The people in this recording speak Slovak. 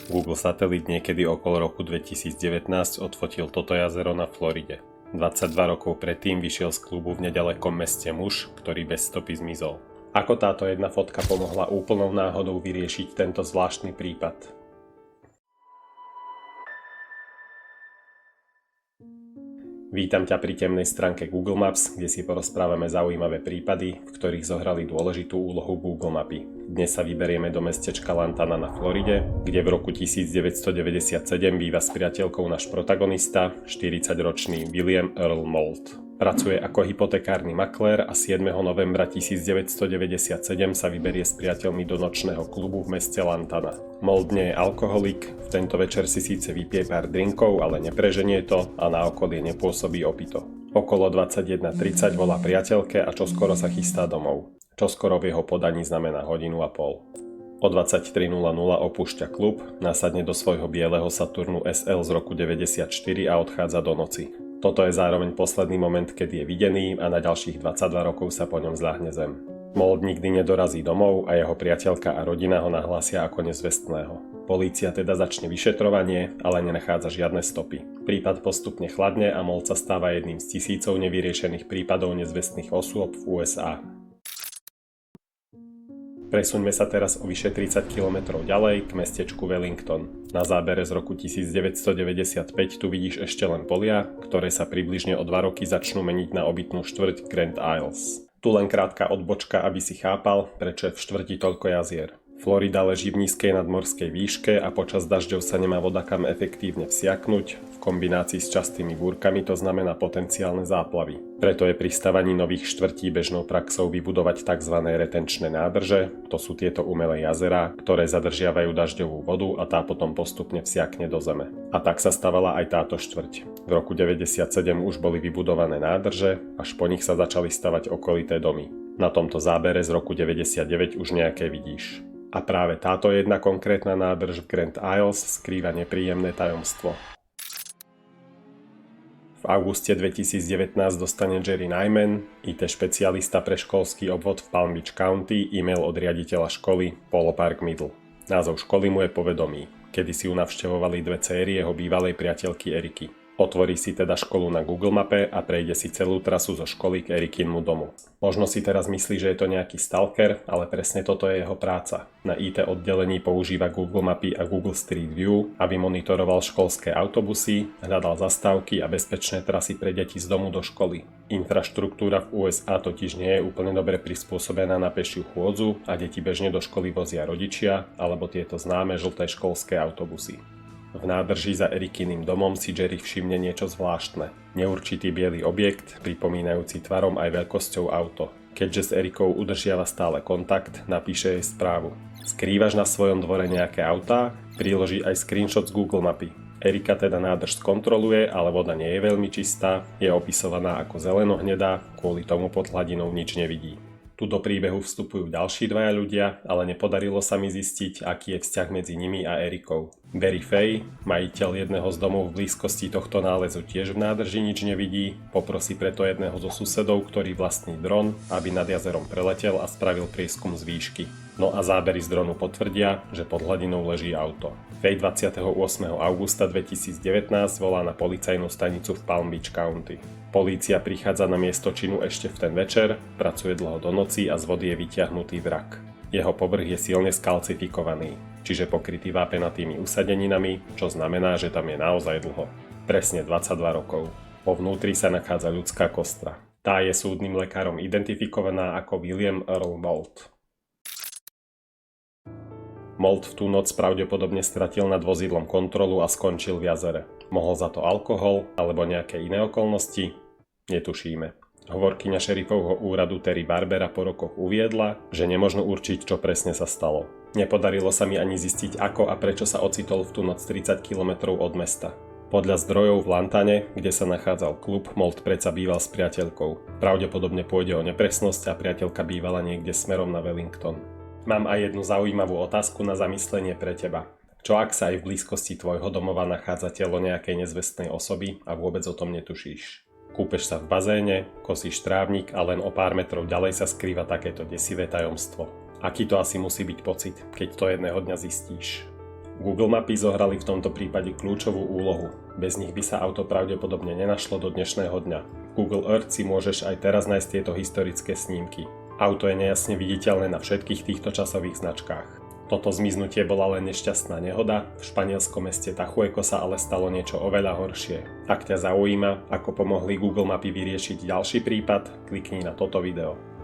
Google satelit niekedy okolo roku 2019 odfotil toto jazero na Floride. 22 rokov predtým vyšiel z klubu v nedalekom meste muž, ktorý bez stopy zmizol. Ako táto jedna fotka pomohla úplnou náhodou vyriešiť tento zvláštny prípad? Vítam ťa pri temnej stránke Google Maps, kde si porozprávame zaujímavé prípady, v ktorých zohrali dôležitú úlohu Google Mapy. Dnes sa vyberieme do mestečka Lantana na Floride, kde v roku 1997 býva s priateľkou náš protagonista, 40-ročný William Earl Moult. Pracuje ako hypotekárny maklér a 7. novembra 1997 sa vyberie s priateľmi do nočného klubu v meste Lantana. Moult nie je alkoholik, v tento večer si síce vypije pár drinkov, ale nepreženie to a na okolie nepôsobí opito. Okolo 21:30 volá priateľke a čoskoro sa chystá domov. Čoskoro v jeho podaní znamená hodinu a pol. O 23:00 opúšťa klub, nasadne do svojho bieleho Saturnu SL z roku 94 a odchádza do noci. Toto je zároveň posledný moment, kedy je videný a na ďalších 22 rokov sa po ňom zľahne zem. Moult nikdy nedorazí domov a jeho priateľka a rodina ho nahlásia ako nezvestného. Polícia teda začne vyšetrovanie, ale nenachádza žiadne stopy. Prípad postupne chladne a Moult sa stáva jedným z tisícov nevyriešených prípadov nezvestných osôb v USA. Presuňme sa teraz o vyše 30 km ďalej k mestečku Wellington. Na zábere z roku 1995 tu vidíš ešte len polia, ktoré sa približne o 2 roky začnú meniť na obytnú štvrť Grand Isles. Tu len krátka odbočka, aby si chápal, prečo je v štvrti toľko jazier. Florida leží v nízkej nadmorskej výške a počas dažďov sa nemá voda kam efektívne vsiaknuť, v kombinácii s častými búrkami to znamená potenciálne záplavy. Preto je pri stavaní nových štvrtí bežnou praxou vybudovať tzv. Retenčné nádrže, to sú tieto umelé jazerá, ktoré zadržiavajú dažďovú vodu a tá potom postupne vsiakne do zeme. A tak sa stavala aj táto štvrť. V roku 1997 už boli vybudované nádrže, až po nich sa začali stavať okolité domy. Na tomto zábere z roku 1999 už nejaké vidíš. A práve táto jedna konkrétna nádrž v Grand Isles skrýva nepríjemné tajomstvo. V auguste 2019 dostane Jerry Nyman, IT špecialista pre školský obvod v Palm Beach County, e-mail od riaditeľa školy Polo Park Middle. Názov školy mu je povedomý. Kedysi ju navštevovali dve céry jeho bývalej priateľky Eriky. Otvorí si teda školu na Google mape a prejde si celú trasu zo školy k Erikinmu domu. Možno si teraz myslí, že je to nejaký stalker, ale presne toto je jeho práca. Na IT oddelení používa Google mapy a Google Street View, aby monitoroval školské autobusy, hľadal zastávky a bezpečné trasy pre deti z domu do školy. Infraštruktúra v USA totiž nie je úplne dobre prispôsobená na pešiu chôdzu a deti bežne do školy vozia rodičia alebo tieto známe žlté školské autobusy. V nádrži za Erikyným domom si Jerry všimne niečo zvláštne. Neurčitý biely objekt, pripomínajúci tvarom aj veľkosťou auto. Keďže s Erikou udržiava stále kontakt, napíše jej správu. Skrývaš na svojom dvore nejaké autá? Priloží aj screenshot z Google mapy. Erika teda nádrž skontroluje, ale voda nie je veľmi čistá, je opisovaná ako zeleno-hnedá, kvôli tomu pod hladinou nič nevidí. Tu do príbehu vstupujú ďalší dvaja ľudia, ale nepodarilo sa mi zistiť, aký je vzťah medzi nimi a Erikou. Barry Fay, majiteľ jedného z domov v blízkosti tohto nálezu, tiež v nádrži nič nevidí, poprosí preto jedného zo susedov, ktorý vlastní dron, aby nad jazerom preletel a spravil prieskum z výšky. No a zábery z dronu potvrdia, že pod hladinou leží auto. Fay 28. augusta 2019 volá na policajnú stanicu v Palm Beach County. Polícia prichádza na miesto činu ešte v ten večer, pracuje dlho do noci a z vody je vyťahnutý vrak. Jeho povrch je silne skalcifikovaný, čiže pokrytý vápenatými usadeninami, čo znamená, že tam je naozaj dlho. Presne 22 rokov. Po vnútri sa nachádza ľudská kostra. Tá je súdnym lekárom identifikovaná ako William Earl Moult. Moult v tú noc pravdepodobne stratil nad vozidlom kontrolu a skončil v jazere. Mohol za to alkohol alebo nejaké iné okolnosti? Netušíme. Hovorkyňa šerifovho úradu Terry Barbera po rokoch uviedla, že nemožno určiť, čo presne sa stalo. Nepodarilo sa mi ani zistiť, ako a prečo sa ocitol v tú noc 30 km od mesta. Podľa zdrojov v Lantane, kde sa nachádzal klub, Moult predsa býval s priateľkou. Pravdepodobne pôjde o nepresnosť a priateľka bývala niekde smerom na Wellington. Mám aj jednu zaujímavú otázku na zamyslenie pre teba. Čo ak sa aj v blízkosti tvojho domova nachádza telo nejakej nezvestnej osoby a vôbec o tom netušíš? Kúpeš sa v bazéne, kosíš trávnik a len o pár metrov ďalej sa skrýva takéto desivé tajomstvo. Aký to asi musí byť pocit, keď to jedného dňa zistíš? Google mapy zohrali v tomto prípade kľúčovú úlohu. Bez nich by sa auto pravdepodobne nenašlo do dnešného dňa. V Google Earth si môžeš aj teraz nájsť tieto historické snímky. Auto je nejasne viditeľné na všetkých týchto časových značkách. Toto zmiznutie bola len nešťastná nehoda, v španielskom meste Tachueco sa ale stalo niečo oveľa horšie. Ak ťa zaujíma, ako pomohli Google mapy vyriešiť ďalší prípad, klikni na toto video.